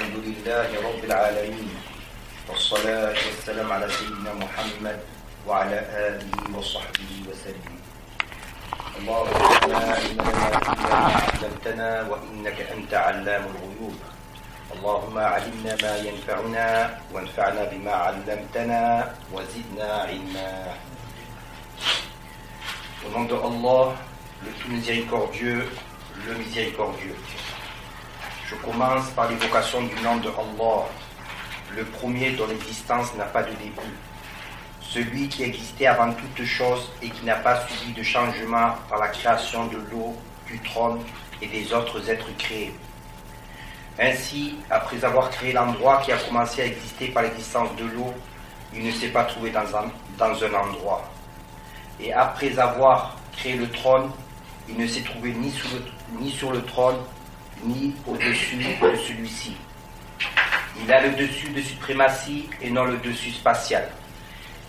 الحمد لله رب العالمين والصلاة والسلام على سيدنا محمد وعلى آله وصحبه وسلم. اللهم لا علم لنا إلا ما علمتنا وإنك أنت علام الغيوب. اللهم علمنا ما ينفعنا وانفعنا بما علمتنا وزدنا علما. Au nom de Allah, le tout miséricordieux, le miséricordieux. Je commence par l'évocation du nom de Allah, le premier dont l'existence n'a pas de début, celui qui existait avant toute chose et qui n'a pas subi de changement par la création de l'eau, du trône et des autres êtres créés. Ainsi, après avoir créé l'endroit qui a commencé à exister par l'existence de l'eau, il ne s'est pas trouvé dans un endroit. Et après avoir créé le trône, il ne s'est trouvé ni sur le trône, ni au-dessus de celui-ci. Il a le dessus de suprématie et non le dessus spatial.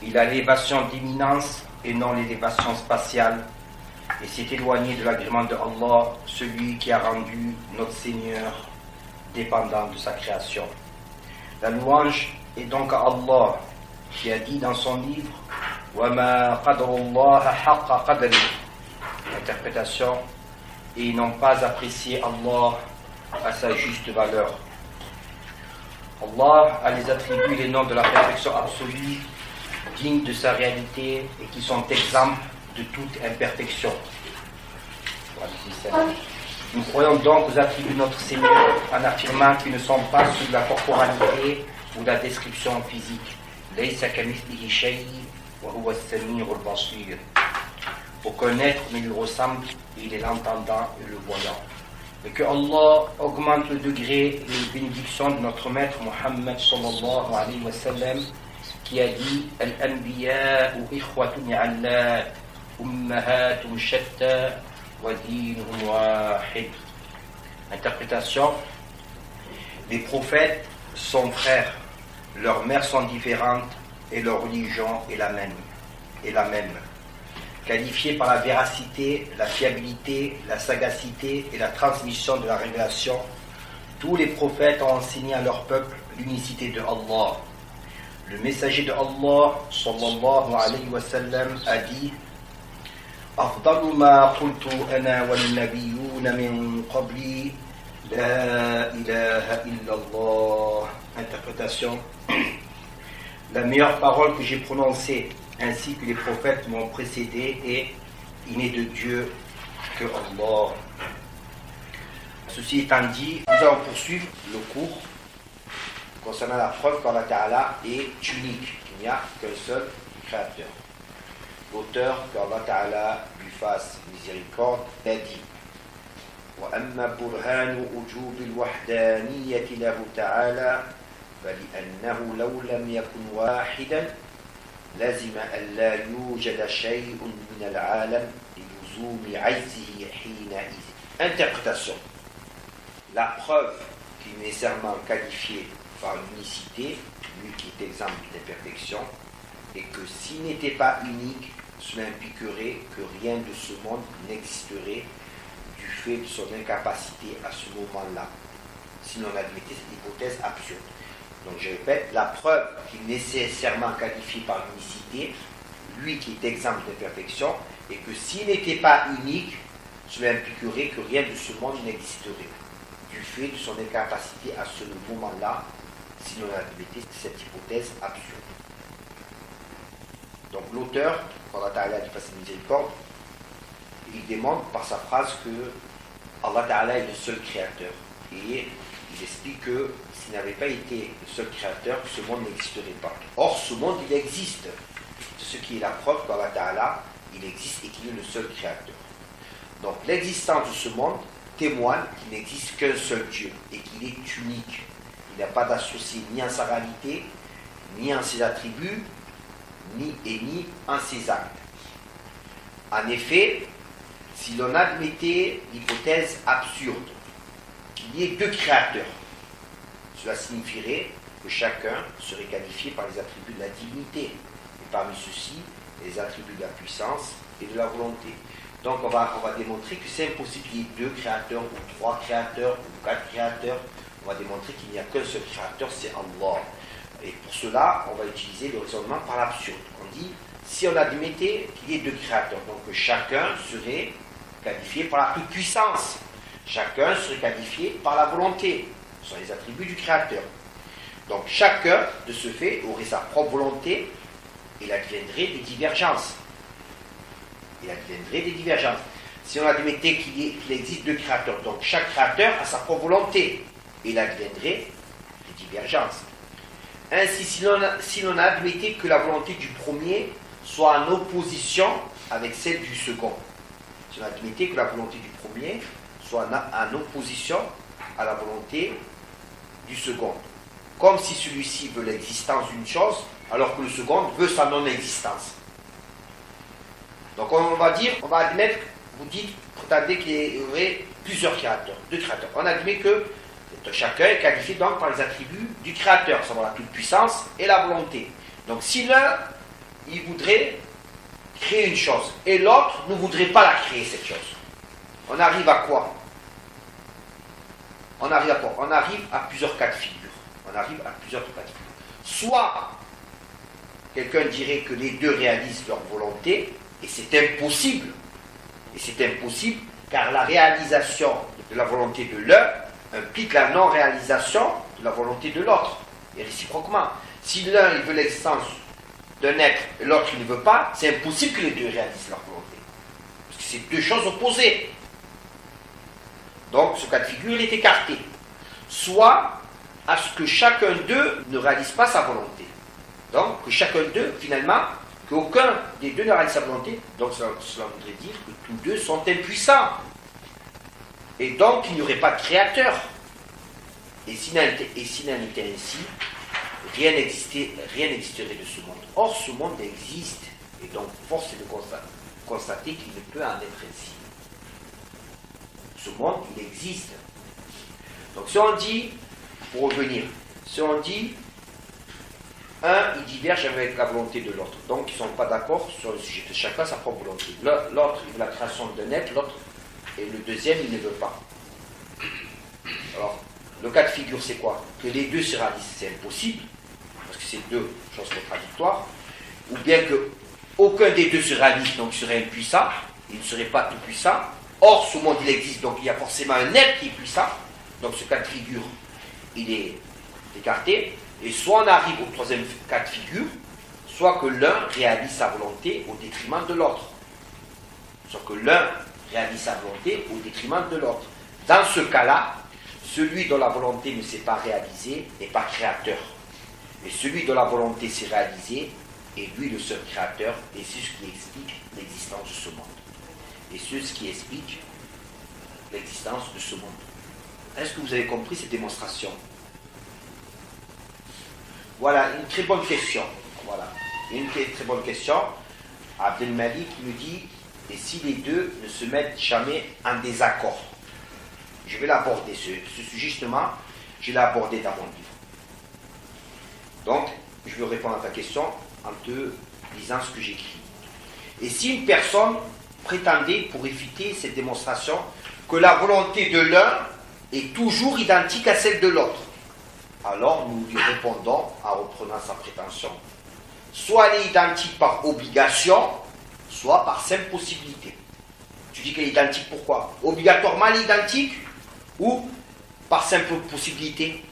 Il a l'élévation d'imminence et non l'élévation spatiale. Et s'est éloigné de l'agrément de Allah, celui qui a rendu notre Seigneur dépendant de sa création. La louange est donc à Allah, qui a dit dans son livre « وَمَا قَدْرُ اللَّهَ حَقَّ قَدْرِهِ » Interprétation, et ils n'ont pas apprécié Allah à sa juste valeur. Allah a les attributs et les noms de la perfection absolue, dignes de sa réalité et qui sont exempts de toute imperfection. Nous croyons donc aux attributs de notre Seigneur en affirmant qu'ils ne sont pas ceux de la corporalité ou de la description physique. لَيْسَ كَمِثْلِهِ شَيْءٌ وَهُوَ السَّمِيعُ الْبَصِيرُ. Aucun être ne lui ressemble, il est l'entendant et le voyant. Et que Allah augmente le degré et les bénédictions de notre maître Muhammad sallallahu alayhi wa sallam, qui a dit Al-Anbiya'u ikhwatun ya'alla ummahatum shatta wa dinuhum wahid. Interprétation: les prophètes sont frères, leurs mères sont différentes et leur religion est la même. Qualifiés par la véracité, la fiabilité, la sagacité et la transmission de la révélation, tous les prophètes ont enseigné à leur peuple l'unicité de Allah. Le messager de Allah, sallallahu alayhi wa sallam, a dit أفضل ما قلت أنا والنبيون من قبلي لا إله إلا الله. Interprétation: la meilleure parole que j'ai prononcée ainsi que les prophètes m'ont précédé et il n'est de Dieu que Allah. Ceci étant dit, nous allons poursuivre le cours concernant la preuve qu'Allah Ta'ala est unique. Il n'y a qu'un seul créateur. L'auteur, qu'Allah Ta'ala lui fasse miséricorde, a dit وَأَمَّا بُرْهَانُ وُجُوبِ الْوَحْدَانِيَّةِ لَهُ تَعَالَى فَلِأَنَّهُ لَوْ لَمْ يَكُنْ وَاحِدًا لازم أن لا يوجد شيء من العالم للزوم عجزه حينئذ. Interprétation: la preuve qu'il est nécessairement qualifié par l'unicité, lui qui est exempt d'imperfection, et que s'il n'était pas unique, cela impliquerait que rien de ce monde n'existerait du fait de son incapacité à ce moment-là, si l'on admettait cette hypothèse absurde. Donc je répète, la preuve qu'il est nécessairement qualifié par l'unicité, lui qui est exempt d'imperfection, et que s'il n'était pas unique, cela impliquerait que rien de ce monde n'existerait, du fait de son incapacité à ce moment-là, si l'on admettait cette hypothèse absurde. Donc l'auteur, Allah Ta'ala dit fasse miséricorde, il démontre par sa phrase que Allah Ta'ala est le seul créateur, et il explique que s'il n'avait pas été le seul créateur, ce monde n'existerait pas. Or, ce monde, il existe. C'est ce qui est la preuve qu'Allah Ta'ala, il existe et qu'il est le seul créateur. Donc, l'existence de ce monde témoigne qu'il n'existe qu'un seul Dieu et qu'il est unique. Il n'a pas d'associé ni en sa réalité, ni en ses attributs, ni en ses actes. En effet, si l'on admettait l'hypothèse absurde qu'il y ait deux créateurs, cela signifierait que chacun serait qualifié par les attributs de la divinité, et parmi ceux-ci, les attributs de la puissance et de la volonté. Donc on va démontrer que c'est impossible qu'il y ait deux créateurs, ou trois créateurs, ou quatre créateurs. On va démontrer qu'il n'y a qu'un seul créateur, c'est Allah. Et pour cela, on va utiliser le raisonnement par l'absurde. On dit, si on admettait qu'il y ait deux créateurs, donc que chacun serait qualifié par la toute-puissance, chacun serait qualifié par la volonté. Ce sont les attributs du créateur. Donc chacun, de ce fait, aurait sa propre volonté, et il adviendrait des divergences. Si on admettait qu'il existe deux créateurs, donc chaque créateur a sa propre volonté, et il adviendrait des divergences. Ainsi, si l'on admettait que la volonté du premier soit en opposition avec celle du second, si on admettait que la volonté du premier soit en opposition à la volonté du second, comme si celui-ci veut l'existence d'une chose, alors que le second veut sa non-existence. Donc on va admettre, vous prétendez qu'il y aurait plusieurs créateurs, deux créateurs. On admet que chacun est qualifié donc par les attributs du créateur, à savoir la toute-puissance et la volonté. Donc si l'un, il voudrait créer une chose, et l'autre ne voudrait pas la créer, cette chose, on arrive à quoi? On arrive à plusieurs cas de figure. Soit quelqu'un dirait que les deux réalisent leur volonté, et c'est impossible. Car la réalisation de la volonté de l'un implique la non-réalisation de la volonté de l'autre. Et réciproquement. Si l'un il veut l'existence d'un être et l'autre il ne veut pas, c'est impossible que les deux réalisent leur volonté. Parce que c'est deux choses opposées. Donc ce cas de figure il est écarté. Soit à ce que chacun d'eux ne réalise pas sa volonté. Donc que chacun d'eux, finalement, qu'aucun des deux ne réalise sa volonté, donc cela voudrait dire que tous deux sont impuissants. Et donc il n'y aurait pas de créateur. Et s'il en était ainsi, rien n'existerait de ce monde. Or ce monde existe. Et donc force est de constater qu'il ne peut en être ainsi. Ce monde, il existe. Donc si on dit, pour revenir, un, il diverge avec la volonté de l'autre. Donc ils ne sont pas d'accord sur le sujet. Chacun sa propre volonté. L'autre, il veut la création d'un être, l'autre, et le deuxième, il ne veut pas. Alors, le cas de figure, c'est quoi? Que les deux se réalisent, c'est impossible, parce que c'est deux choses contradictoires. Ou bien que aucun des deux se réalise, donc il serait impuissant, il ne serait pas tout puissant. Or, ce monde, il existe, donc il y a forcément un être qui est puissant. Donc ce cas de figure, il est écarté. Et soit on arrive au troisième cas de figure, soit que l'un réalise sa volonté au détriment de l'autre. Soit que l'un réalise sa volonté au détriment de l'autre. Dans ce cas-là, celui dont la volonté ne s'est pas réalisée n'est pas créateur. Et celui dont la volonté s'est réalisée est lui le seul créateur, et c'est ce qui explique l'existence de ce monde. Et c'est ce qui explique l'existence de ce monde. Est-ce que vous avez compris cette démonstration? Voilà, une très bonne question. Abdelmalik nous dit, et si les deux ne se mettent jamais en désaccord? Je vais l'aborder, ce sujet justement, je l'ai abordé dans mon livre. Donc, je vais répondre à ta question en te lisant ce que j'écris. Et si une personne prétendait, pour éviter cette démonstration, que la volonté de l'un est toujours identique à celle de l'autre, alors nous lui répondons, en reprenant sa prétention, soit elle est identique par obligation, soit par simple possibilité. Tu dis qu'elle est identique pourquoi? Obligatoirement elle est identique ou par simple possibilité?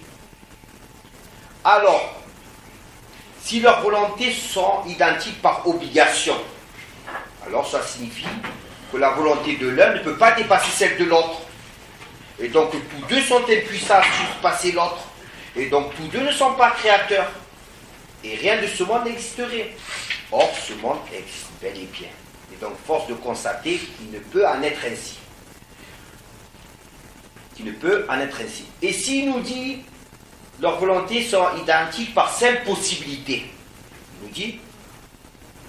Alors, si leurs volontés sont identiques par obligation, alors ça signifie que la volonté de l'un ne peut pas dépasser celle de l'autre. Et donc tous deux sont impuissants à surpasser l'autre. Et donc tous deux ne sont pas créateurs. Et rien de ce monde n'existerait. Or ce monde existe bel et bien. Et donc force de constater qu'il ne peut en être ainsi. Et s'il nous dit leurs volontés sont identiques par simple possibilité, il nous dit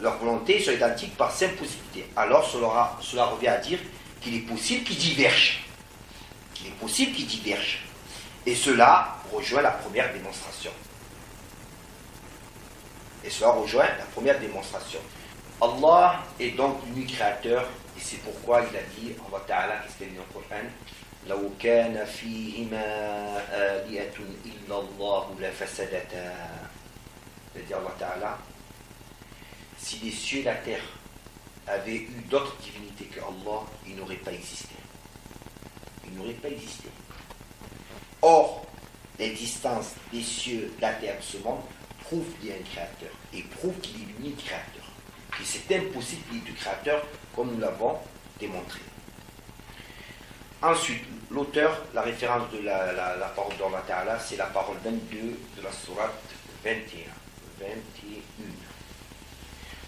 leurs volontés sont identiques par simple possibilité, alors cela revient à dire qu'il est possible qu'ils divergent. Et cela rejoint la première démonstration. Allah est donc l'unique créateur, et c'est pourquoi il a dit, Allah Ta'ala, qu'est-ce qu'il dit dans le Coran, لو كان فيهما آلهة إلا الله لفسدتا. C'est-à-dire Allah Ta'ala, si les cieux et la terre avaient eu d'autres divinités que Allah, ils n'auraient pas existé. Ils n'auraient pas existé. Or, l'existence des cieux, de la terre, de ce monde, prouve qu'il y a un créateur et prouve qu'il est l'unique créateur. Et c'est impossible qu'il y ait deux créateurs, comme nous l'avons démontré. Ensuite, l'auteur, la référence de la parole d'Allah Ta'ala, c'est la parole 22 de la sourate 21.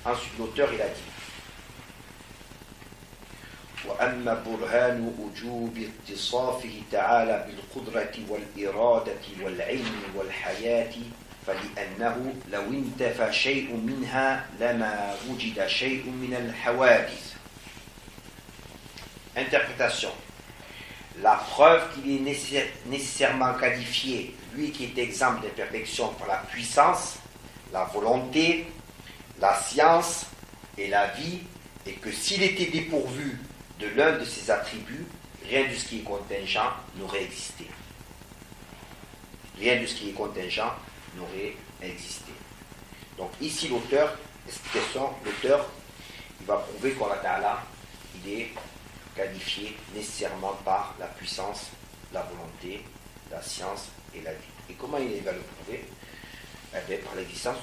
Ensuite, l'auteur, il a dit وأما برهان وجوب اتصافه تعالى بالقدرة والإرادة والعلم والحياة فلأنه لو انتفى شيء منها لما وجد شيء من الحوادث. Interprétation. La preuve qu'il est nécessairement qualifié, lui qui est exempt d'imperfection par la puissance, la volonté, la science et la vie, et que s'il était dépourvu de l'un de ces attributs, rien de ce qui est contingent n'aurait existé. Rien de ce qui est contingent n'aurait existé. Donc ici l'auteur, explication, l'auteur, il va prouver qu'Allah Ta'ala, il est qualifié nécessairement par la puissance, la volonté, la science et la vie. Et comment il va le prouver? Eh bien, par l'existence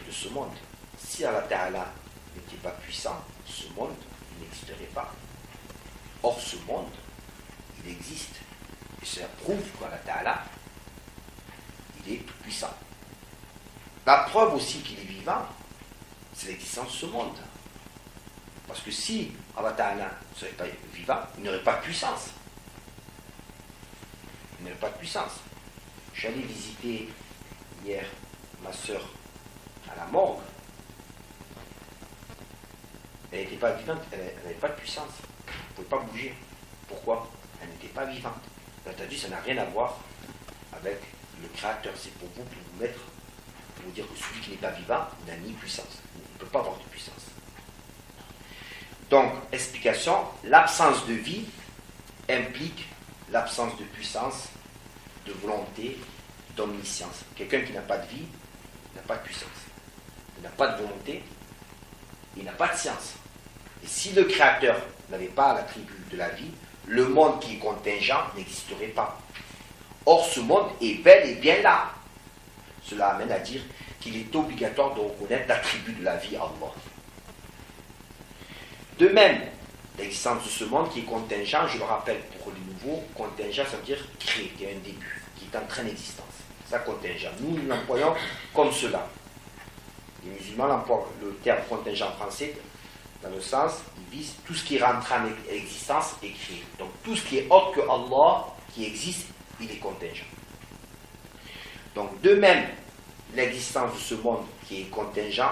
de ce monde. Si Allah Ta'ala n'était pas puissant, ce monde n'existerait pas. Or, ce monde, il existe. Et cela prouve qu'Allah Ta'ala, il est tout puissant. La preuve aussi qu'il est vivant, c'est l'existence de ce monde. Parce que si Allah Ta'ala ne serait pas vivant, il n'aurait pas de puissance. Il n'aurait pas de puissance. J'allais visiter hier ma soeur à la morgue. Elle n'était pas vivante, elle n'avait pas de puissance. Elle ne pouvait pas bouger. Pourquoi? Elle n'était pas vivante. Elle t'a dit, ça n'a rien à voir avec le Créateur. C'est pour vous mettre, pour vous dire que celui qui n'est pas vivant n'a ni puissance. Il ne peut pas avoir de puissance. Donc, explication, l'absence de vie implique l'absence de puissance, de volonté, d'omniscience. Quelqu'un qui n'a pas de vie n'a pas de puissance. Il n'a pas de volonté, il n'a pas de science. Et si le Créateur n'avait pas l'attribut de la vie, le monde qui est contingent n'existerait pas. Or, ce monde est bel et bien là. Cela amène à dire qu'il est obligatoire de reconnaître l'attribut de la vie à Allah. De même, l'existence de ce monde qui est contingent, je le rappelle pour les nouveaux, contingent, ça veut dire créé, qui a un début, qui est en train d'existence. Ça, contingent. Nous l'employons comme cela. Les musulmans emploient le terme contingent français dans le sens, il vise tout ce qui rentre en existence et créé. Donc tout ce qui est autre que Allah, qui existe, il est contingent. Donc de même, l'existence de ce monde qui est contingent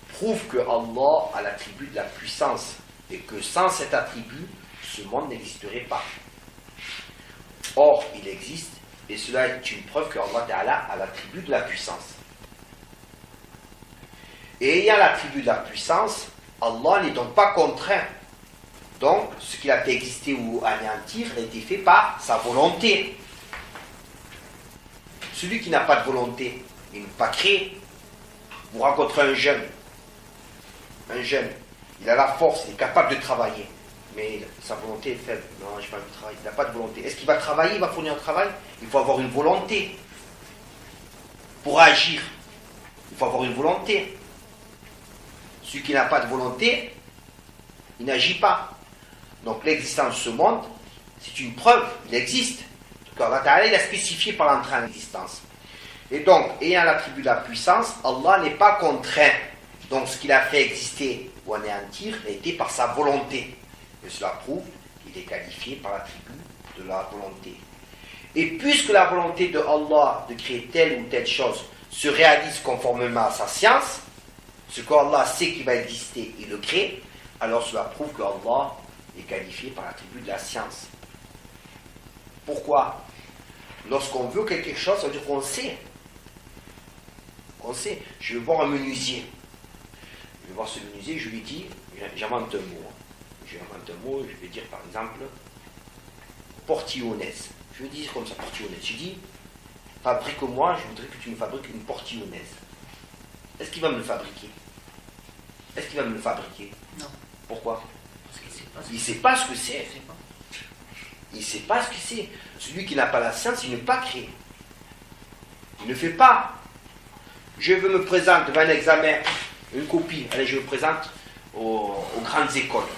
prouve que Allah a l'attribut de la puissance et que sans cet attribut, ce monde n'existerait pas. Or, il existe, et cela est une preuve que Allah Ta'ala a l'attribut de la puissance. Et ayant l'attribut de la puissance, Allah n'est donc pas contraint. Donc, ce qu'il a fait exister ou anéantir a été fait par sa volonté. Celui qui n'a pas de volonté, il n'est pas créé. Vous rencontrez un jeune, il a la force, il est capable de travailler, mais sa volonté est faible. Non, je n'ai pas envie de travailler, il n'a pas de volonté. Est-ce qu'il va travailler, il va fournir un travail? Il faut avoir une volonté. Pour agir, il faut avoir une volonté. Celui qui n'a pas de volonté, il n'agit pas. Donc l'existence de ce monde, c'est une preuve, il existe. Allah Ta'ala, il a spécifié par l'entrée en existence. Et donc, ayant l'attribut de la puissance, Allah n'est pas contraint. Donc ce qu'il a fait exister ou anéantir a été par sa volonté. Et cela prouve qu'il est qualifié par l'attribut de la volonté. Et puisque la volonté de Allah de créer telle ou telle chose se réalise conformément à sa science, ce qu'Allah sait qu'il va exister, il le crée, alors cela prouve que Allah est qualifié par l'attribut de la science. Pourquoi? Lorsqu'on veut quelque chose, ça veut dire qu'on sait. On sait. Je vais voir un menuisier. Je vais voir ce menuisier, je lui dis, j'invente un mot. J'invente un mot, je vais dire par exemple, portillonnaise. Je dis comme ça, portillonnaise. Je dis, fabrique-moi, je voudrais que tu me fabriques une portillonnaise. Est-ce qu'il va me le fabriquer? Est-ce qu'il va me le fabriquer? Non. Pourquoi? Parce qu'il sait pas. Il ne sait pas ce que c'est. Il sait pas. Il ne sait pas ce que c'est. Celui qui n'a pas la science, il ne peut pas créer. Il ne fait pas. Je veux me présenter devant un examen, une copie. Allez, je me présente aux grandes écoles.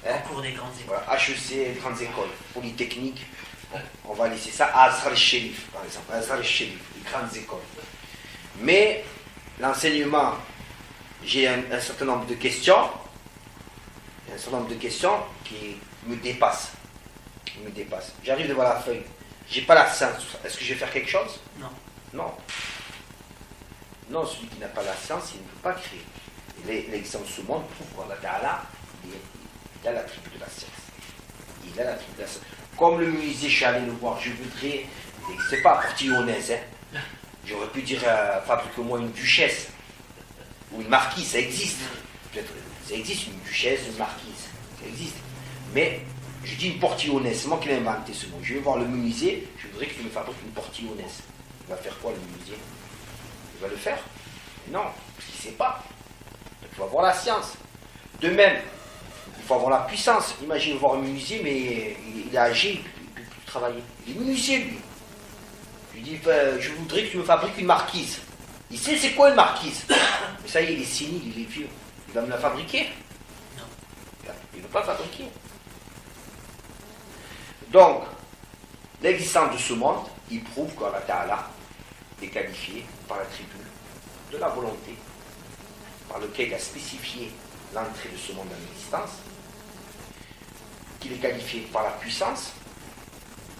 Hein? Au cours des grandes écoles. Voilà, HEC, grandes écoles, Polytechnique. Bon, on va laisser ça à Azhar al-Sharif, par exemple. Azhar al-Sharif, les grandes écoles. Mais l'enseignement, j'ai un certain nombre de questions. Un certain nombre de questions qui me dépassent. J'arrive devant la feuille. J'ai pas la science. Est-ce que je vais faire quelque chose? Non. Non. Non, celui qui n'a pas la science, il ne peut pas créer. Et l'exemple ce monde prouve qu'Allah Ta'ala, il a la tribu de la science. Il a la tribu de la science. Comme le musée, je suis allé le voir, je voudrais, c'est pas portillonnaise, hein. J'aurais pu dire, fabrique-moi une duchesse. Ou une marquise, ça existe. Peut-être, ça existe, une duchesse, une marquise. Ça existe. Mais, je dis une portillonnaise, c'est moi qui l'ai inventé ce mot. Je vais voir le musée, je voudrais que tu me fabriques une portillonnaise. Il va faire quoi le musée? Il va le faire? Non, parce qu'il ne sait pas. Donc, il faut avoir la science. De même, il faut avoir la puissance. Imagine voir un musée, mais il est âgé, il ne peut plus travailler. Il est musée, lui. Je lui dis, je voudrais que tu me fabriques une marquise. Il sait c'est quoi une marquise. Mais ça y est, il est sénile, il est vieux. Il va me la fabriquer? Non. Il ne veut pas fabriquer. Donc, l'existence de ce monde, il prouve qu'Allah Ta'ala est qualifié par l'attribut de la volonté, par lequel il a spécifié l'entrée de ce monde en existence, qu'il est qualifié par la puissance,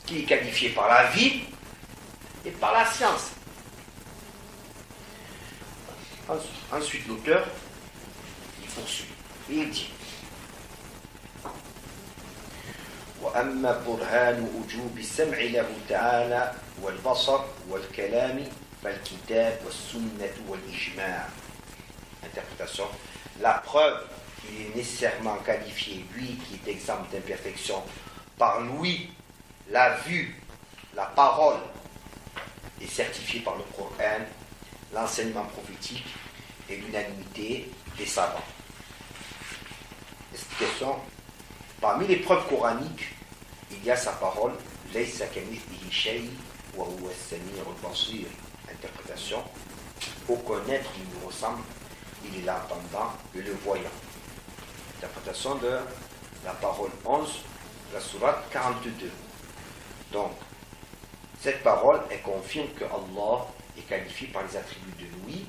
qu'il est qualifié par la vie et par la science. Ensuite, l'auteur, il poursuit et il dit وأما برهان وجوب السمع له تعالى والبصر والكلام فالكتاب والسنة والإجماع. Interprétation. La preuve qu'il est nécessairement qualifié, lui qui est exempt d'imperfection, par l'ouïe, la vue, la parole, est certifié par le Coran, l'enseignement prophétique et l'unanimité des savants. Explication. Parmi les preuves coraniques, il y a sa parole, Laysa kamithlihi shay wa huwa as-sami'ul basir. Interprétation. Aucun être ne lui ressemble, il est l'entendant et le voyant. Interprétation de la parole 11, la sourate 42. Donc, cette parole, elle confirme que Allah est qualifié par les attributs de l'ouïe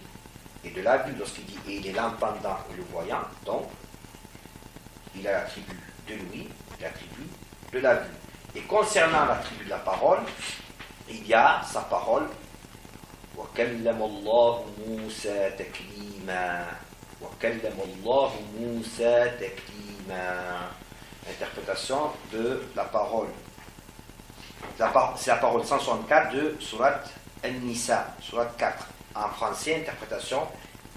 et de la vue. Lorsqu'il dit et il est l'entendant et le voyant, donc, il a l'attribut de l'ouïe, l'attribut de la vue. Et concernant l'attribut de la parole, il y a sa parole. وَكَلَّمَ اللَّهُ مُوسَى تَكْلِيمًا. وَكَلَّمَ اللَّهُ مُوسَى تَكْلِيمًا. Interprétation de la parole. C'est la parole 164 de Surat An-Nisa, Surat 4. En français, interprétation.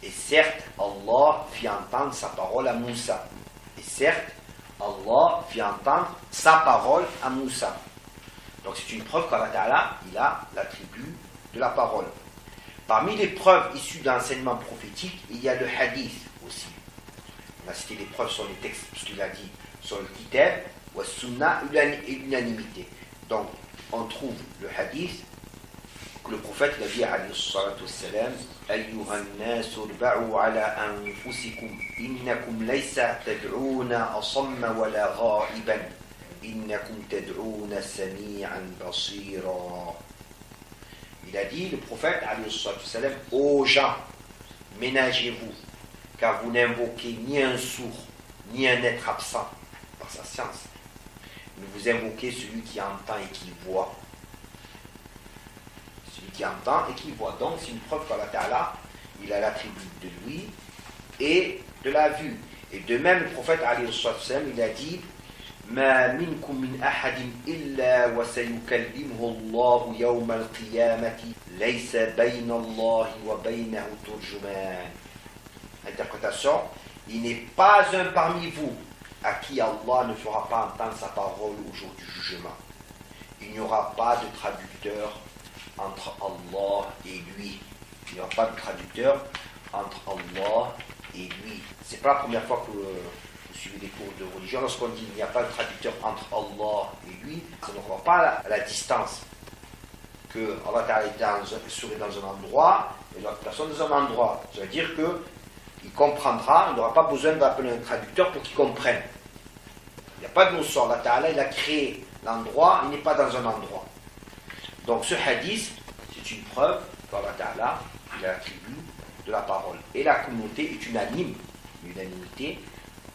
Et certes, Allah fit entendre sa parole à Moussa. Et certes, Allah fit entendre sa parole à Moussa. Donc c'est une preuve qu'Allah Ta'ala, il a l'attribut de la parole. Parmi les preuves issues de l'enseignement prophétique, il y a le hadith aussi. On a cité les preuves sur les textes, ce qu'il a dit sur le kitab, ou sunna et l'unanimité. Donc on trouve le hadith que le prophète l'a dit alayhi salatu wassalam, أيها الناس اربعوا على أنفسكم إنكم ليس تدعون أصم ولا غائبا إنكم تدعون سميعا بصيرا. Il a dit, le prophète alayhi salatu wassalam, aux gens, ménagez-vous, car vous n'invoquez ni un sourd, ni un être absent par sa science, mais vous invoquez celui qui entend et qui voit. Celui qui entend et qui voit. Donc c'est une preuve qu'Allah Ta'ala, il a l'attribut de l'ouïe et de la vue. Et de même, le prophète alayhi salatu wassalam, il a dit, ما منكم من أحد إلا وسيكلمه الله يوم القيامة ليس بين الله وبينه ترجمان. Interprétation. Il n'est pas un parmi vous, à qui Allah ne fera pas entendre sa parole au jour du jugement. Il n'y aura pas de traducteur entre Allah et lui. Il n'y aura pas de traducteur entre Allah et lui. C'est pas la première fois que vous suivez des cours de religion. Lorsqu'on dit qu'il n'y a pas de traducteur entre Allah et lui, ça ne voit pas la distance. Que Allah serait dans un endroit et l'autre personne dans un endroit. Ça veut dire qu'il comprendra, il n'aura pas besoin d'appeler un traducteur pour qu'il comprenne. Il n'y a pas de notion. Allah Ta'ala, il a créé l'endroit, il n'est pas dans un endroit. Donc ce hadith, c'est une preuve qu'Allah Ta'ala, il a l'attribut de la parole. Et la communauté est unanimité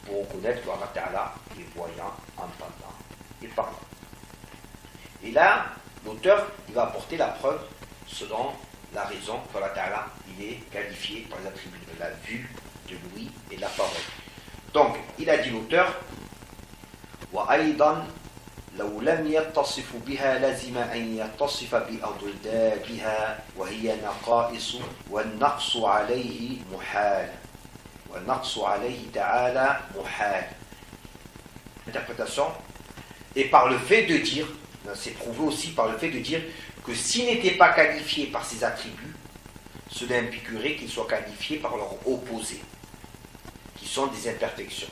pour reconnaître qu'Allah Ta'ala est voyant, entendant et parlant. Et là, l'auteur, il va apporter la preuve selon la raison qu'Allah Ta'ala, il est qualifié par les attributs de la vue, de l'ouïe et de la parole. Donc, il a dit l'auteur, وأيضا لو لم يتصف بها لزم أن يتصف بأضدادها وهي نقائص والنقص عليه محال والنقص عليه تعالى محال. Interprétation. Et par le fait de dire, c'est prouvé aussi par le fait de dire que s'il n'était pas qualifié par ses attributs, cela impliquerait qu'il soit qualifié par leur opposé, qui sont des imperfections.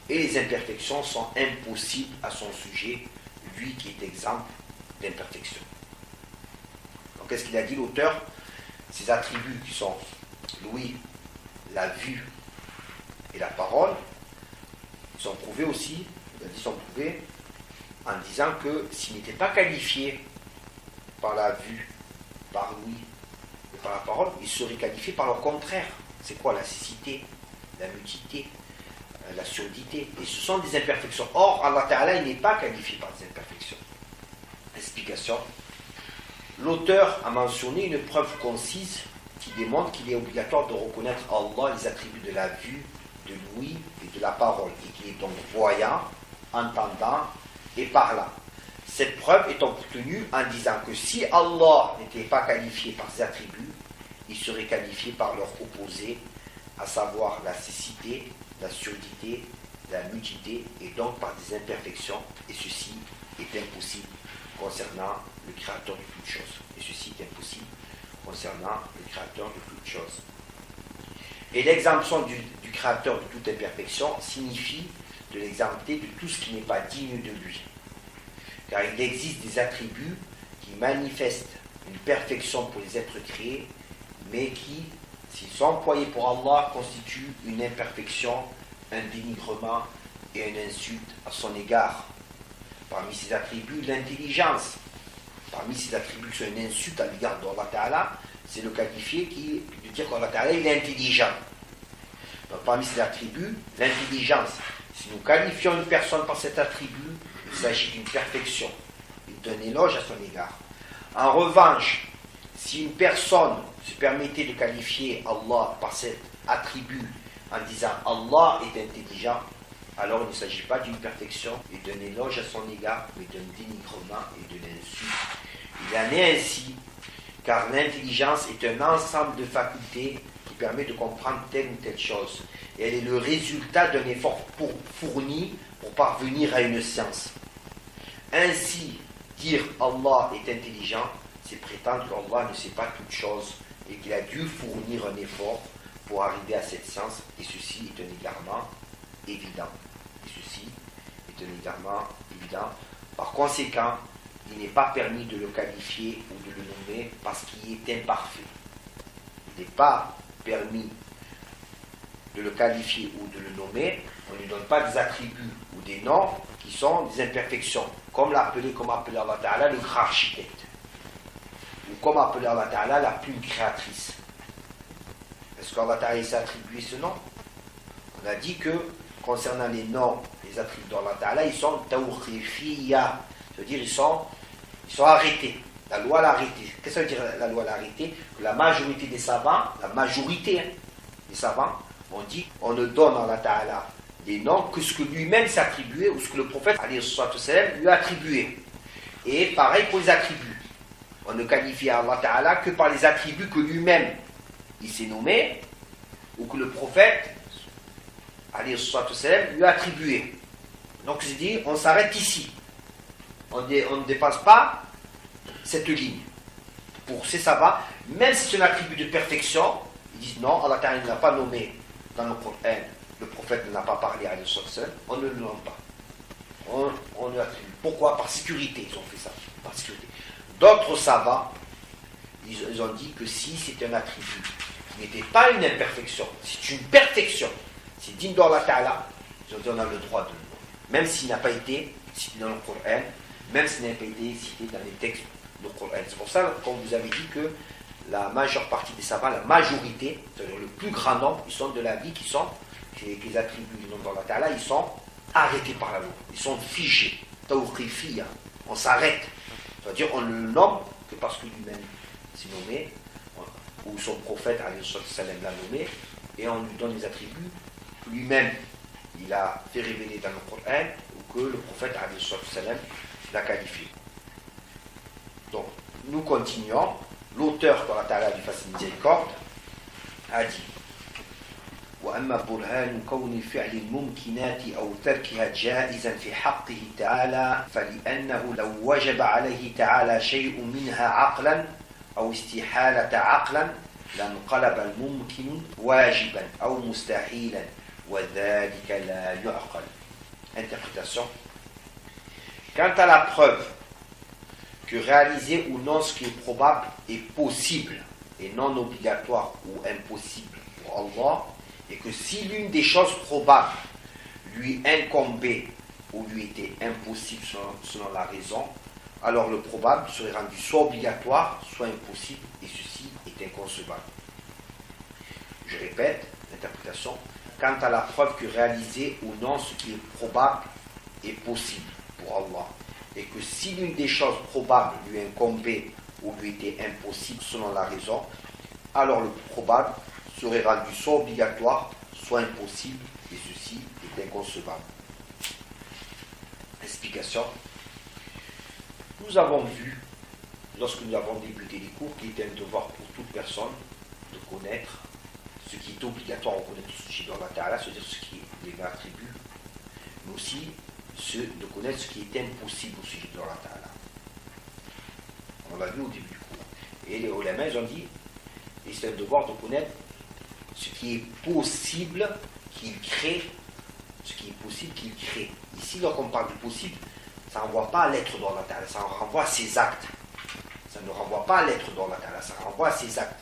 Et les imperfections sont impossibles à son sujet, lui qui est exempt d'imperfection. Donc qu'est-ce qu'il a dit l'auteur? Ces attributs qui sont l'ouïe, la vue et la parole, ils sont prouvés aussi, ils sont prouvés en disant que s'il n'était pas qualifié par la vue, par l'ouïe et par la parole, il serait qualifié par le contraire. C'est quoi? La cécité, la mutité, la surdité. Et ce sont des imperfections. Or, Allah Ta'ala, il n'est pas qualifié par des imperfections. Explication. L'auteur a mentionné une preuve concise qui démontre qu'il est obligatoire de reconnaître Allah les attributs de la vue, de l'ouïe et de la parole, et qu'il est donc voyant, entendant et parlant. Cette preuve est obtenue en disant que si Allah n'était pas qualifié par ses attributs, il serait qualifié par leur opposé, à savoir la cécité, la surdité, la nudité, et donc par des imperfections, et ceci est impossible concernant le Créateur de toutes choses. Et ceci est impossible concernant le Créateur de toutes choses. Et l'exemption du Créateur de toute imperfection signifie de l'exempter de tout ce qui n'est pas digne de lui. Car il existe des attributs qui manifestent une perfection pour les êtres créés, mais qui, s'ils sont employés pour Allah, constituent une imperfection, un dénigrement et une insulte à son égard. Parmi ces attributs, l'intelligence. Parmi ces attributs qui sont une insulte à l'égard d'Allah Ta'ala, c'est le qualifié de dire qu'Allah Ta'ala il est intelligent. Donc parmi ces attributs, l'intelligence. Si nous qualifions une personne par cet attribut, il s'agit d'une perfection et d'un éloge à son égard. En revanche, si une personne se permettait de qualifier Allah par cet attribut en disant Allah est intelligent, alors il ne s'agit pas d'une perfection et d'un éloge à son égard, mais d'un dénigrement et d'une insulte. Il en est ainsi, car l'intelligence est un ensemble de facultés qui permet de comprendre telle ou telle chose. Et elle est le résultat d'un effort fourni pour parvenir à une science. Ainsi, dire Allah est intelligent, c'est prétendre qu'Allah ne sait pas toute chose et qu'il a dû fournir un effort pour arriver à cette science, et ceci est un égarement évident. Et ceci est un égarement évident. Par conséquent, il n'est pas permis de le qualifier ou de le nommer parce qu'il est imparfait. Il n'est pas permis de le qualifier ou de le nommer. On ne lui donne pas des attributs ou des noms qui sont des imperfections, comme appeler Allah Ta'ala le grand architecte, ou comme appeler Allah Ta'ala la plume créatrice. Est-ce qu'Allah Ta'ala s'est attribué ce nom? On a dit que concernant les noms, les attributs d'Allah Ta'ala, ils sont tawqifiyya, c'est-à-dire ils sont arrêtés. La loi l'a arrêté. Qu'est-ce que ça veut dire la loi l'a arrêté? Que la majorité des savants, des savants, ont dit on ne donne à Allah Ta'ala des noms que ce que lui-même s'est attribué ou ce que le prophète lui a attribué. Et pareil pour les attributs. On ne qualifie Allah Ta'ala que par les attributs que lui-même il s'est nommé ou que le prophète lui a attribué. Donc je dis, on s'arrête ici. On ne dépasse pas cette ligne. Pour ces savants, même si c'est un attribut de perfection, ils disent non, Allah Ta'ala ne l'a pas nommé dans le Coran, le prophète ne l'a pas parlé à l'Israël, on ne le nomme pas. On lui attribue. Pourquoi? Par sécurité, ils ont fait ça. Par sécurité. D'autres savants, ils ont dit que si c'est un attribut qui n'était pas une imperfection, c'est une perfection, c'est digne d'Allah Ta'ala, ils ont dit on a le droit de le nommer. Même s'il n'a pas été cité dans le Coran, même s'il n'a pas été cité dans les textes du Coran. C'est pour ça qu'on vous avait dit que la majeure partie des savants, la majorité, c'est-à-dire le plus grand nombre, ils sont de l'avis qui sont, les attributs du nom d'Allah Ta'ala, ils sont arrêtés par la loi, ils sont figés. Tawqifiyya, on s'arrête. C'est-à-dire on ne le nomme que parce que lui-même s'est nommé, ou son prophète l'a nommé, et on lui donne les attributs que lui-même il a fait révéler dans le Coran, ou que le prophète l'a qualifié. Donc, nous continuons. L'auteur de la Ta'ala du Facile Miséricorde a dit وأما برهان كون فعل الممكنات أو تركها جائزا في حقه تعالى فلأنه لو وجب عليه تعالى شيء منها عقلا أو استحالة عقلا لانقلب الممكن واجبا أو مستحيلا وذلك لا يعقل. Interprétation. Quant à la preuve que réaliser ou non ce qui est probable est possible et non obligatoire ou impossible pour Allah, et que si l'une des choses probables lui incombait ou lui était impossible selon la raison, alors le probable serait rendu soit obligatoire, soit impossible, et ceci est inconcevable. Je répète l'interprétation. Quant à la preuve que réaliser ou non ce qui est probable est possible pour Allah, et que si l'une des choses probables lui incombait ou lui était impossible selon la raison, alors le probable serait rendu soit obligatoire, soit impossible, et ceci est inconcevable. Explication. Nous avons vu, lorsque nous avons débuté les cours, qu'il était un devoir pour toute personne de connaître ce qui est obligatoire de connaître au sujet d'Allah Ta'ala, c'est-à-dire ce qui est les attributs, mais aussi de connaître ce qui est impossible au sujet d'Allah Ta'ala. On l'a vu au début du cours. Et les ulama, ils ont dit, et c'est un devoir de connaître ce qui est possible qu'il crée, ce qui est possible qu'il crée. Ici, lorsqu'on parle du possible, ça ne renvoie pas à l'être d'Allah Ta'ala, ça renvoie à ses actes. Ça ne renvoie pas à l'être d'Allah Ta'ala, ça renvoie à ses actes.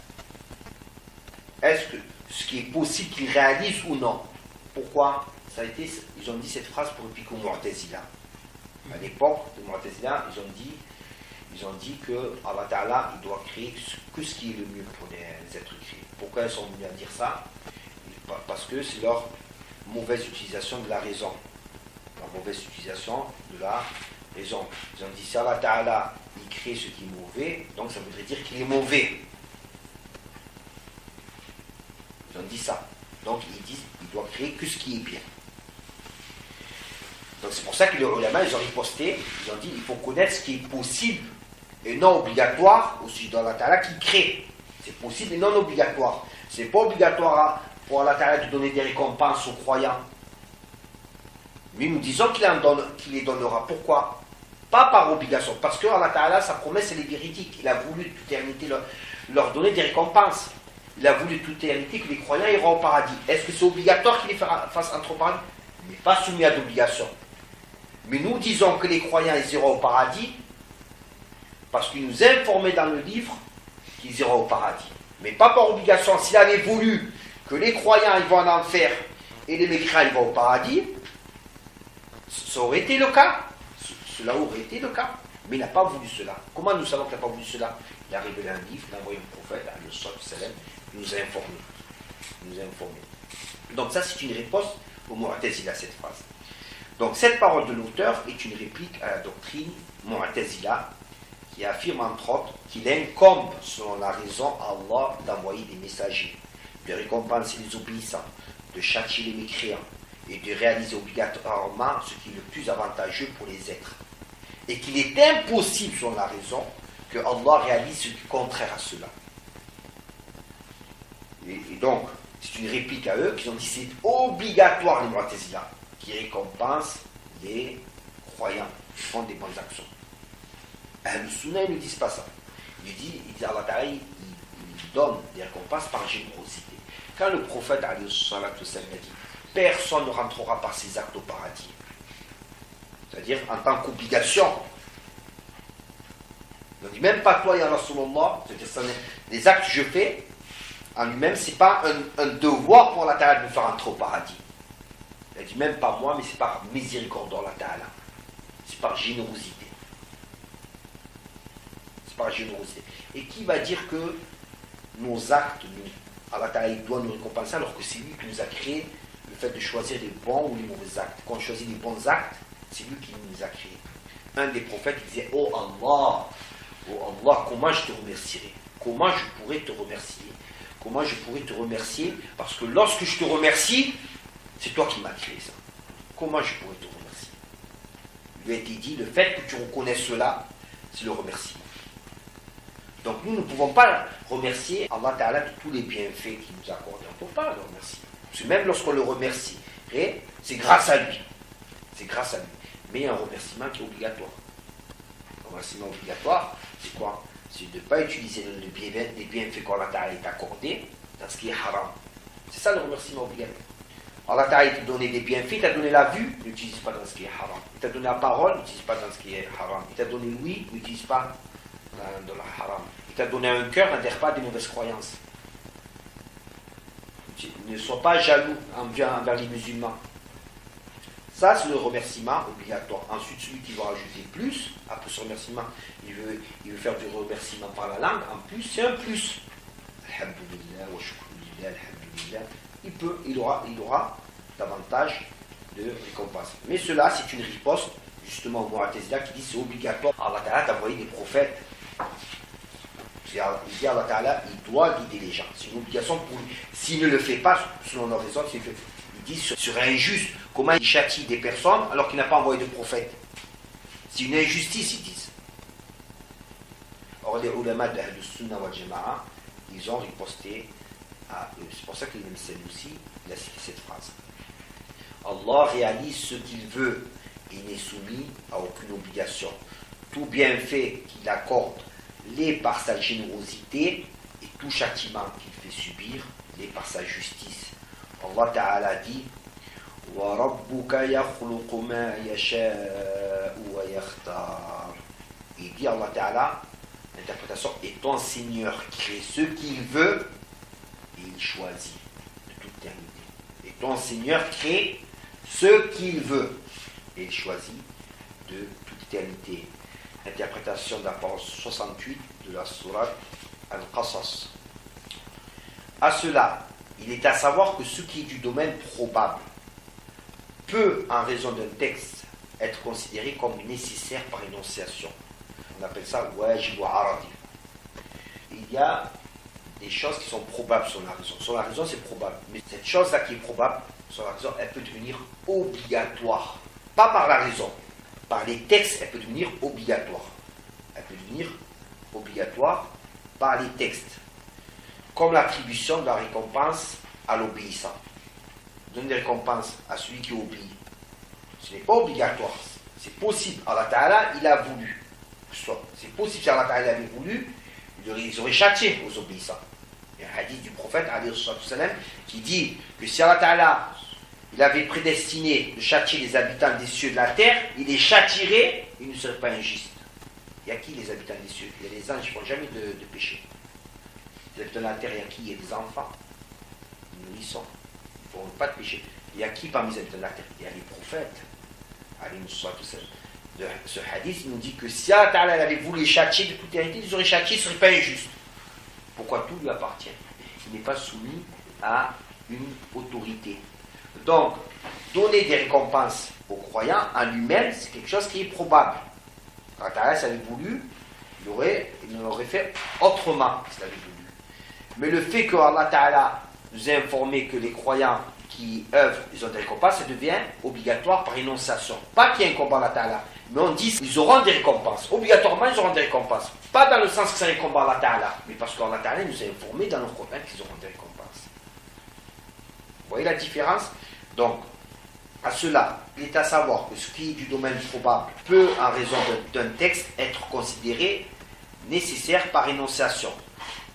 Est-ce que ce qui est possible qu'il réalise ou non? Pourquoi? Ça a été, ils ont dit cette phrase pour répliquer au Mu'tazila. À l'époque de Mu'tazila, ils ont dit que Allah Ta'ala, il doit créer que ce qui est le mieux pour les êtres créés. Pourquoi ils sont venus à dire ça? Parce que c'est leur mauvaise utilisation de la raison. Leur mauvaise utilisation de la raison. Ils ont dit, si Allah Ta'ala, il crée ce qui est mauvais, donc ça voudrait dire qu'il est mauvais. Ils ont dit ça. Donc ils disent, il doit créer que ce qui est bien. Donc c'est pour ça que les ulama, ils ont riposté, ils ont dit, il faut connaître ce qui est possible et non obligatoire au sujet d'Allah Ta'ala qui crée. C'est possible et non obligatoire. C'est pas obligatoire pour Allah Ta'ala de donner des récompenses aux croyants. Mais nous disons qu'il les donnera. Pourquoi? Pas par obligation. Parce que Allah Ta'ala, sa promesse, elle est véridique. Il a voulu de toute éternité leur donner des récompenses. Il a voulu de toute éternité que les croyants iront au paradis. Est-ce que c'est obligatoire qu'ils les fassent entrer au paradis? Il n'est pas soumis à d'obligation. Mais nous disons que les croyants ils iront au paradis parce qu'il nous a informé dans le livre qu'ils iront au paradis. Mais pas par obligation. S'il avait voulu que les croyants ils vont en enfer et les mécréants ils vont au paradis, ça aurait été le cas. Cela aurait été le cas. Mais il n'a pas voulu cela. Comment nous savons qu'il n'a pas voulu cela? Il a révélé un livre, il a envoyé un prophète, il nous a informé. Il nous a informé. Donc ça c'est une réponse au Mu'tazila, cette phrase. Donc cette parole de l'auteur est une réplique à la doctrine Mu'tazila qui affirme entre autres qu'il incombe selon la raison à Allah d'envoyer des messagers, de récompenser les obéissants, de châtier les mécréants et de réaliser obligatoirement ce qui est le plus avantageux pour les êtres. Et qu'il est impossible selon la raison que Allah réalise ce qui est contraire à cela. Et donc, c'est une réplique à eux qui ont dit c'est obligatoire les Mu'tazila qui récompense les croyants qui font des bonnes actions. Ahl-Sunnah, ils ne disent pas ça. Il dit Allah Ta'ala, il donne des récompenses par générosité. Quand le prophète a dit, personne ne rentrera par ses actes au paradis. C'est-à-dire en tant qu'obligation. Il ne dit même pas toi, Ya Rasulullah, c'est-à-dire les actes que je fais, en lui-même, ce n'est pas un devoir pour Allah Ta'ala de me faire entrer au paradis. Il dit même pas moi, mais c'est par miséricorde d'Allah Ta'ala. C'est par générosité. C'est par générosité. Et qui va dire que nos actes, Allah Ta'ala doit nous récompenser alors que c'est lui qui nous a créé le fait de choisir les bons ou les mauvais actes. Quand on choisit les bons actes, c'est lui qui nous a créés. Un des prophètes disait, oh Allah, comment je te remercierai? Comment je pourrais te remercier? Comment je pourrais te remercier? Parce que lorsque je te remercie, c'est toi qui m'as créé ça. Comment je pourrais te remercier? Il lui a été dit, le fait que tu reconnaisses cela, c'est le remerciement. Donc nous ne pouvons pas remercier Allah Ta'ala de tous les bienfaits qu'il nous accorde. On ne peut pas le remercier. Parce que même lorsqu'on le remercie, c'est grâce à lui. C'est grâce à lui. Mais il y a un remerciement qui est obligatoire. Un remerciement obligatoire, c'est quoi? C'est de ne pas utiliser les bienfaits qu'Allah Ta'ala t'a accordé dans ce qui est haram. C'est ça le remerciement obligatoire. Allah Ta'ala t'a donné des bienfaits, il t'a donné la vue, n'utilise pas dans ce qui est haram. Il t'a donné la parole, n'utilise pas dans ce qui est haram. Il t'a donné l'ouïe, n'utilise pas dans la haram. Il t'a donné un cœur, n'adhère pas à des mauvaises croyances. Ne sois pas jaloux envers les musulmans. Ça, c'est le remerciement obligatoire. Ensuite, celui qui va rajouter plus, après ce remerciement, il veut faire du remerciement par la langue, en plus, c'est un plus. Alhamdulillah, wa shukrillah, alhamdulillah. Il aura davantage de récompenses. Mais cela, c'est une riposte, justement, au Mu'tazila qui dit c'est obligatoire. Allah Ta'ala t'a envoyé des prophètes. Il dit Allah Ta'ala, il doit guider les gens. C'est une obligation pour lui. S'il ne le fait pas, selon nos raisons, il dit serait injuste. Comment il châtie des personnes alors qu'il n'a pas envoyé de prophète? C'est une injustice, ils disent. Or, les ulama de Ahl-Sunnah wal Jama'a, ils ont riposté à eux. C'est pour ça que l'imam Sanusi, il a cité cette phrase. Allah réalise ce qu'il veut et n'est soumis à aucune obligation. Tout bienfait qu'il accorde l'est par sa générosité et tout châtiment qu'il fait subir l'est par sa justice. Allah Ta'ala dit وَرَبُّكَ يَخْلُقُ مَا يَشَاءُ وَيَخْتَارُ. Il dit Allah Ta'ala, l'interprétation, et ton Seigneur crée ce qu'il veut et il choisit de toute éternité. Et ton Seigneur crée ce qu'il veut et il choisit de toute éternité. Interprétation de la parole 68 de la sourate Al-Qasas. À cela, il est à savoir que ce qui est du domaine probable peut, en raison d'un texte, être considéré comme nécessaire par énonciation. On appelle ça wajib wa aradi. Il y a des choses qui sont probables sur la raison. Sur la raison, c'est probable. Mais cette chose-là qui est probable, sur la raison, elle peut devenir obligatoire. Pas par la raison. Par les textes, elle peut devenir obligatoire. Elle peut devenir obligatoire par les textes. Comme l'attribution de la récompense à l'obéissant. Donne des récompenses à celui qui obéit. Ce n'est pas obligatoire. C'est possible. Allah Ta'ala, il a voulu. C'est possible si Allah Ta'ala avait voulu, ils auraient châtié aux obéissants. Il y a un hadith du prophète qui dit que si Allah Ta'ala il avait prédestiné de châtier les habitants des cieux de la terre, il les châtierait, il ne serait pas injuste. Il y a qui les habitants des cieux? Il y a les anges qui ne font jamais de péché. Les habitants de la terre, il y a qui? Il y a des enfants, des nourrissons, ils ne font pas de péché. Il y a qui parmi les habitants de la terre? Il y a les prophètes. Ce hadith nous dit que si Allah Ta'ala avait voulu les châtier de toute éternité, ils auraient châtié, ce ne serait pas injuste. Pourquoi tout lui appartient? Il n'est pas soumis à une autorité. Donc, donner des récompenses aux croyants en lui-même, c'est quelque chose qui est probable. Quand Allah avait voulu, il l'aurait fait autrement s'il avait voulu. Mais le fait que Allah Ta'ala nous a informé que les croyants qui œuvrent, ils ont des récompenses, ça devient obligatoire par énonciation. Pas qu'il y ait un combat Allah Ta'ala, mais on dit qu'ils auront des récompenses. Obligatoirement, ils auront des récompenses. Pas dans le sens que c'est un combat Allah Ta'ala, mais parce qu'Allah Ta'ala nous a informé dans le Coran qu'ils auront des récompenses. Vous voyez la différence? Donc, À cela, il est à savoir que ce qui est du domaine probable peut, en raison d'un texte, être considéré nécessaire par énonciation,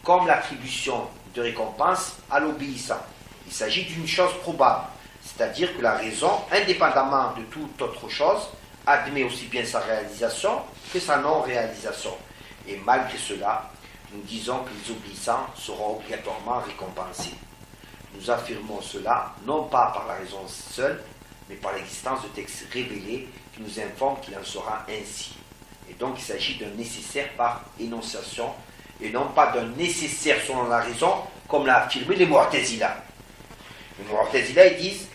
comme l'attribution de récompense à l'obéissant. Il s'agit d'une chose probable, c'est-à-dire que la raison, indépendamment de toute autre chose, admet aussi bien sa réalisation que sa non-réalisation. Et malgré cela, nous disons que les obéissants seront obligatoirement récompensés. Nous affirmons cela non pas par la raison seule, mais par l'existence de textes révélés qui nous informent qu'il en sera ainsi. Et donc il s'agit d'un nécessaire par énonciation et non pas d'un nécessaire selon la raison, comme l'a affirmé les Mu'tazila. Les Mu'tazila, ils disent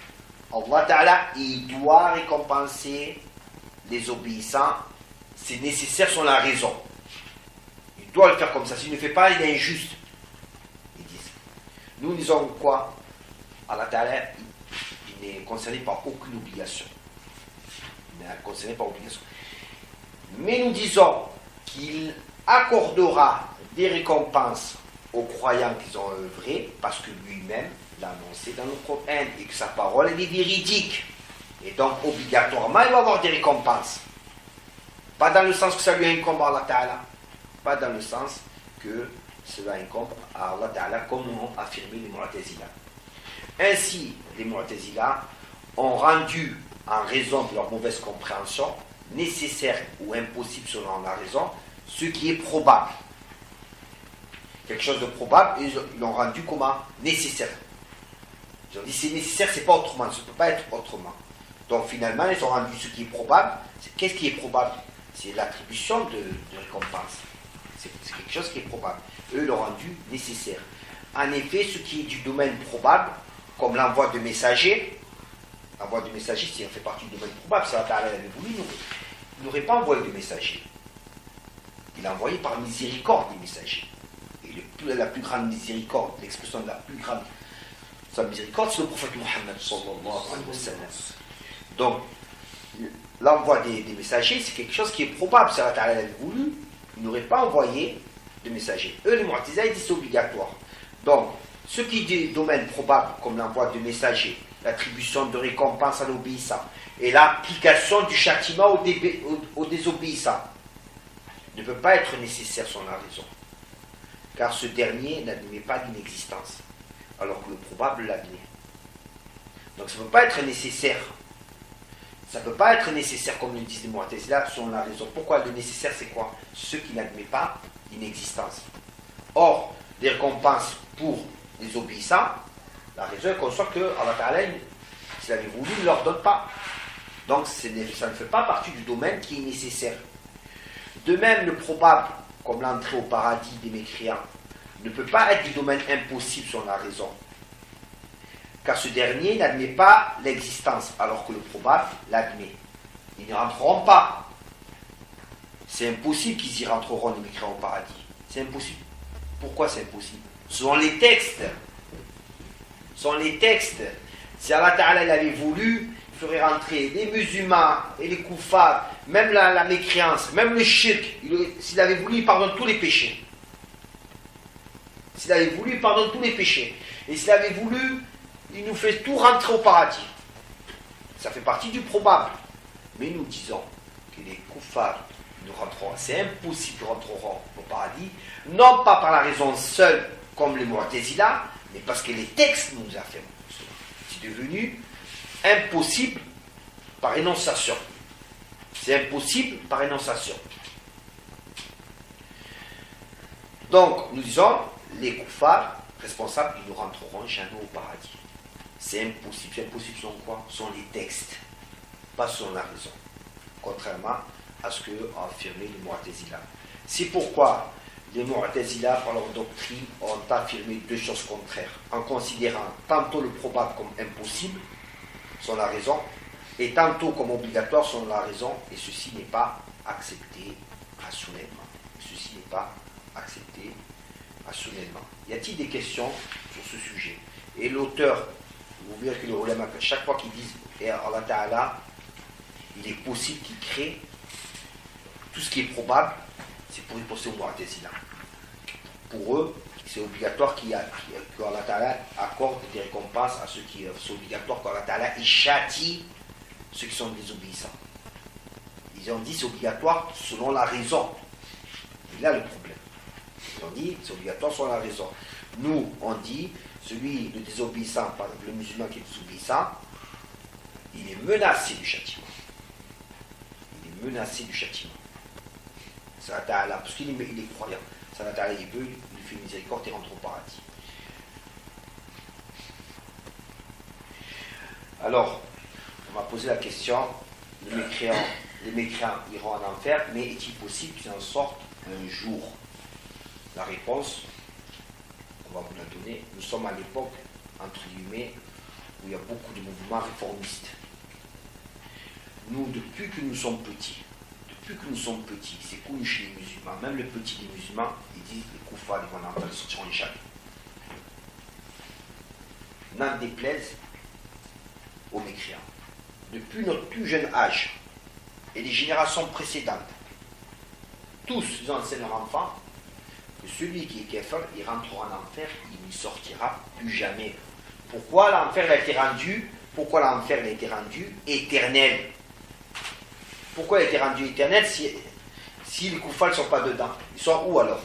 Allah Ta'ala, il doit récompenser les obéissants, c'est nécessaire selon la raison. Il doit le faire comme ça, s'il ne le fait pas, il est injuste. Ils disent. Nous disons quoi? Allah Ta'ala, il n'est concerné par aucune obligation. Il n'est concerné par obligation. Mais nous disons qu'il accordera des récompenses aux croyants qui ont œuvré, parce que lui-même l'a annoncé dans le Coran et que sa parole elle est véridique. Et donc obligatoirement il va avoir des récompenses. Pas dans le sens que ça lui incombe à Allah Ta'ala, pas dans le sens que cela incombe à Allah Ta'ala, comme l'ont affirmé les Mu'tazila. Ainsi, les Mu'tazila ont rendu, en raison de leur mauvaise compréhension, nécessaire ou impossible selon la raison, ce qui est probable. Quelque chose de probable, ils l'ont rendu comment? Nécessaire. Ils ont dit c'est nécessaire, c'est pas autrement, ça ne peut pas être autrement. Donc finalement, ils ont rendu ce qui est probable. Qu'est-ce qui est probable? C'est l'attribution de récompense. C'est quelque chose qui est probable. Eux l'ont rendu nécessaire. En effet, ce qui est du domaine probable, comme l'envoi de messagers, l'envoi de messagers, ça fait partie du domaine probable. Si Allah avait voulu, il n'aurait pas envoyé de messagers. Il a envoyé par miséricorde des messagers. Et la plus grande miséricorde, l'expression de la plus grande sa miséricorde, c'est le prophète Mohammed sallallahu alayhi wa sallam. Donc, l'envoi des messagers, c'est quelque chose qui est probable. Si Allah avait voulu, il n'aurait pas envoyé de messagers. Eux, les Mu'tazila, ils disent c'est obligatoire. Donc, ce qui est des domaines probables, comme l'envoi de messagers, l'attribution de récompense à l'obéissant et l'application du châtiment aux désobéissants, ne peut pas être nécessaire sans la raison. Car ce dernier n'admet pas l'inexistence, alors que le probable l'admet. Donc ça ne peut pas être nécessaire. Ça ne peut pas être nécessaire, comme le disent les Mu'tazila, selon la raison. Pourquoi le nécessaire, c'est quoi? Ce qui n'admet pas l'inexistence. Or, les récompenses pour les obéissants, la raison est qu'on soit que Allah Ta'ala, s'il avait voulu, il ne leur donne pas. Donc ça ne fait pas partie du domaine qui est nécessaire. De même, le probable, comme l'entrée au paradis des mécréants, ne peut pas être du domaine impossible selon la raison. Car ce dernier n'admet pas l'existence, alors que le probable l'admet. Ils n'y rentreront pas. C'est impossible qu'ils y rentreront, les mécréants, au paradis. C'est impossible. Pourquoi c'est impossible? Selon les textes. Selon les textes. Si Allah Ta'ala l'avait voulu, il ferait rentrer les musulmans et les koufars, même la mécréance, même le shirk. S'il avait voulu, il pardonne tous les péchés. S'il avait voulu, il pardonne tous les péchés. Et s'il avait voulu, il nous fait tout rentrer au paradis. Ça fait partie du probable. Mais nous disons que les koufars nous rentreront, c'est impossible qu'ils rentreront au paradis, non pas par la raison seule, comme les Mu'tazila, mais parce que les textes nous affirment. C'est devenu impossible par énonciation. C'est impossible par énonciation. Donc, nous disons, les koufars responsables, ils ne rentreront jamais au paradis. C'est impossible. C'est impossible selon quoi? Selon les textes, pas selon la raison. Contrairement à ce que ont affirmé les Mu'tazila. C'est pourquoi les Mu'tazila, par leur doctrine, ont affirmé deux choses contraires, en considérant tantôt le probable comme impossible, selon la raison, et tantôt comme obligatoire, selon la raison, et ceci n'est pas accepté rationnellement. Ceci n'est pas accepté rationnellement. Y a-t-il des questions sur ce sujet? Et l'auteur, vous verrez que les ulama, chaque fois qu'ils disent et Allah Ta'ala, il est possible qu'il crée tout ce qui est probable, c'est pour y penser au Mu'tazila. Pour eux, c'est obligatoire qu'Allah Ta'ala accorde des récompenses à ceux qui c'est obligatoire qu'Allah Ta'ala il châtie ceux qui sont désobéissants. Ils ont dit c'est obligatoire selon la raison. Et là le problème. Ils ont dit c'est obligatoire selon la raison. Nous, on dit, celui de désobéissant, par exemple le musulman qui est désobéissant, il est menacé du châtiment. Il est menacé du châtiment. Parce qu'il est croyant. Ça va t'arriver, il lui fait miséricorde et rentre au paradis. Alors, on m'a posé la question, les mécréants iront en enfer, mais est-il possible qu'ils en sortent un jour? La réponse, on va vous la donner. Nous sommes à l'époque, entre guillemets, où il y a beaucoup de mouvements réformistes. Nous, depuis que nous sommes petits, c'est connu chez les musulmans, même le petit des musulmans, ils disent les koufars, les enfer, ils sortiront jamais. N'en déplaise aux mécréants. Depuis notre plus jeune âge et les générations précédentes, tous ils enseignent leurs enfants que celui qui est kéfir, il rentrera en enfer, il n'y sortira plus jamais. Pourquoi l'enfer a été rendu éternel? Pourquoi il a été rendu éternel si les koufars ne sont pas dedans? Ils sont où alors?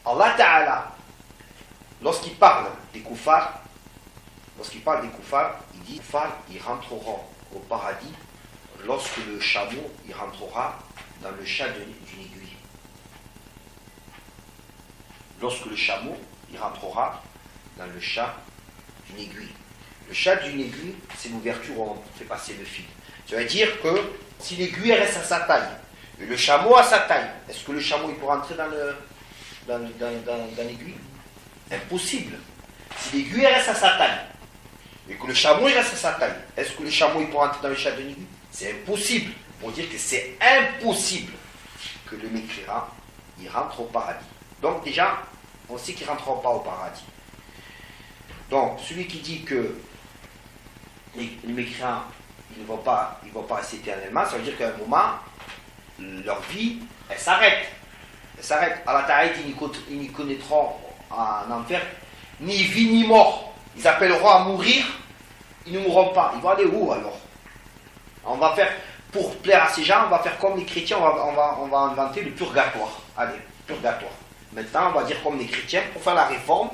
Allah Ta'ala, lorsqu'il parle des koufars, il dit les koufars, ils rentreront au paradis lorsque le chameau, il rentrera dans le chat d'une aiguille. Lorsque le chameau, il rentrera dans le chat d'une aiguille. Le chat d'une aiguille, c'est l'ouverture où on fait passer le fil. Ça veut dire que si l'aiguille reste à sa taille, et le chameau à sa taille, est-ce que le chameau il peut rentrer dans l'aiguille? Impossible. Si l'aiguille reste à sa taille, et que le chameau il reste à sa taille, est-ce que le chameau il peut rentrer dans le chat d'une aiguille? C'est impossible. Pour dire que c'est impossible que le mécréant il rentre au paradis. Donc déjà, on sait qu'il ne rentrera pas au paradis. Donc, celui qui dit que les mécréants ils ne vont pas rester éternellement, ça veut dire qu'à un moment, leur vie, elle s'arrête. Allah Ta'ala dit ils n'y connaîtront en enfer ni vie ni mort. Ils appelleront à mourir, ils ne mourront pas. Ils vont aller où alors? On va faire, pour plaire à ces gens, on va faire comme les chrétiens, on va inventer le purgatoire. Allez, purgatoire. Maintenant, on va dire comme les chrétiens, pour faire la réforme,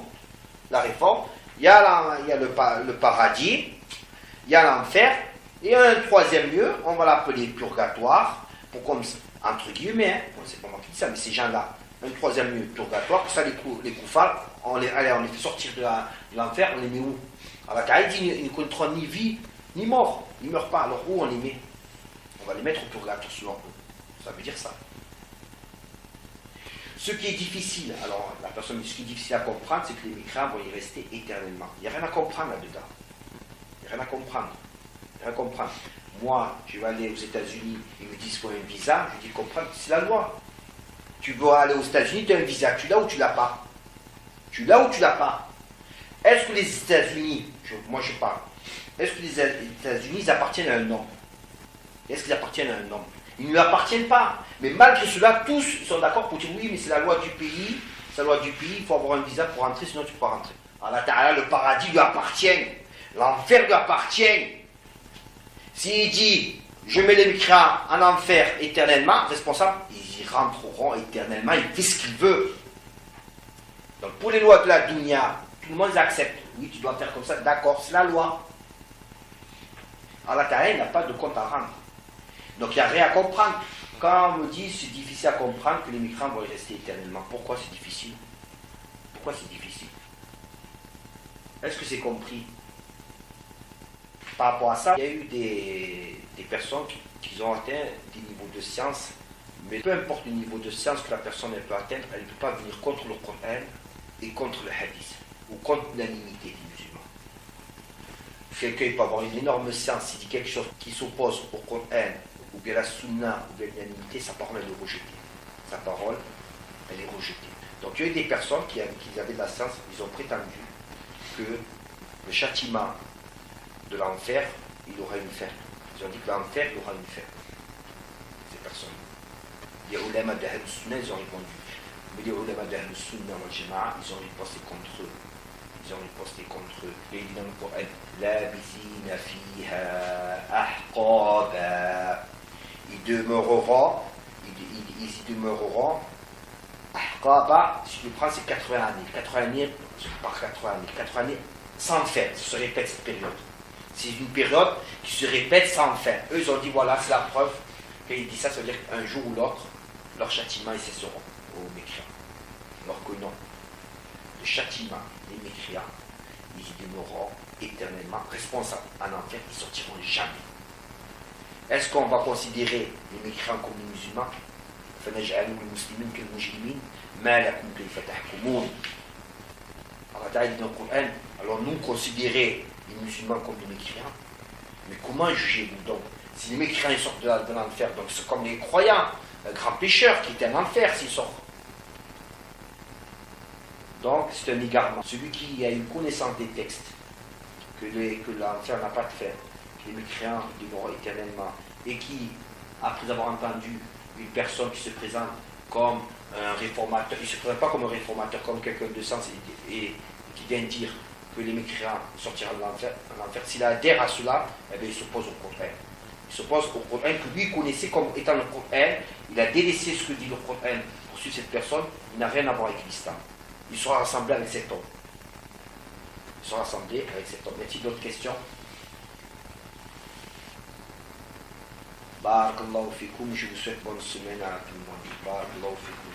il y a le paradis, il y a l'enfer, et un troisième lieu, on va l'appeler purgatoire, pour comme, entre guillemets, hein, c'est pas moi qui dis ça, mais ces gens-là, un troisième lieu purgatoire, pour ça les koufars, on les fait sortir de l'enfer, on les met où? Allah Ta'ala dit, ils ne connaîtront ni vie, ni mort, ils ne meurent pas, alors où on les met? On va les mettre au purgatoire selon eux, ça veut dire ça. Ce qui est difficile, alors ce qui est difficile à comprendre, c'est que les mécréants vont y rester éternellement. Il n'y a rien à comprendre là-dedans. Il n'y a rien à comprendre. Moi, je vais aller aux États-Unis, ils me disent qu'il faut un visa, je dis comprendre, c'est la loi. Tu veux aller aux États-Unis, tu as un visa, tu l'as ou tu l'as pas? Est-ce que les États-Unis, moi je parle, est-ce que les États-Unis ils appartiennent à un homme? Est-ce qu'ils appartiennent à un homme? Ils ne lui appartiennent pas. Mais malgré cela, tous sont d'accord pour dire oui, mais c'est la loi du pays. Il faut avoir un visa pour rentrer, sinon tu ne peux pas rentrer. Allah Ta'ala, le paradis lui appartient. L'enfer lui appartient. S'il dit, je mets les mécréants en enfer éternellement, responsable, ils y rentreront éternellement, il fait ce qu'il veut. Donc pour les lois de la dunya, tout le monde les accepte. Oui, tu dois faire comme ça, d'accord, c'est la loi. Allah Ta'ala n'a pas de compte à rendre. Donc il n'y a rien à comprendre. Quand on me dit c'est difficile à comprendre que les mécréants vont y rester éternellement, pourquoi c'est difficile? Est-ce que c'est compris? Par rapport à ça, il y a eu des personnes qui ont atteint des niveaux de science, mais peu importe le niveau de science que la personne peut atteindre, elle ne peut pas venir contre le Coran et contre le Hadith, ou contre l'unanimité des musulmans. Quelqu'un peut avoir une énorme science, s'il dit quelque chose qui s'oppose au Coran, ou bien la sunna, ou bien l'unanimité, sa parole elle est rejetée. Donc il y a eu des personnes qui avaient de la science, ils ont prétendu que le châtiment de l'enfer, il aura une fin. Ils ont dit que l'enfer, il aura une fin. Ces personnes. Les ulama d'Ahl Sunna, ils ont répondu. Mais les ulama d'Ahl Sunna wal Jama'a, ils ont riposté contre eux. ils ont riposté contre eux. Et ils disent dans le Coran, labithina fiha ahqaba. Ils demeureront, ils y demeureront. Ahqaba, si tu prends, c'est 80 années. 80 années, par 80 années. 80 années sans fin, ça se répète cette période. C'est une période qui se répète sans fin. Eux, ils ont dit, voilà, c'est la preuve. Quand ils disent ça, ça veut dire qu'un jour ou l'autre, leur châtiment, ils cesseront aux mécréants. Alors que non. Le châtiment des mécréants, ils y demeureront éternellement responsables. En enfer, ils ne sortiront jamais. Est-ce qu'on va considérer les mécréants comme les musulmans? Allah dit dans le Coran, alors nous considérer les musulmans comme des mécréants, mais comment jugez-vous donc? Si les mécréants ils sortent de l'enfer, donc c'est comme les croyants, un grand pécheur qui est en enfer s'il sort. Donc c'est un égarement. Celui qui a une connaissance des textes, que l'enfer n'a pas de fin, que les mécréants demeureront éternellement, et qui, après avoir entendu une personne qui se présente comme un réformateur, il ne se présente pas comme un réformateur, comme quelqu'un de sens, et qui vient dire que les mécréants sortiront de l'enfer, s'il adhère à cela, eh bien, il s'oppose au Coran. Il s'oppose au Coran que lui connaissait comme étant le Coran, il a délaissé ce que dit le Coran pour suivre cette personne, il n'a rien à voir avec l'islam. Il sera rassemblé avec cet homme. Il sera rassemblé avec cet homme. Y a-t-il d'autres questions? Barakallahu fikum, je vous souhaite bonne semaine à tout le monde. Barakallahu fikum.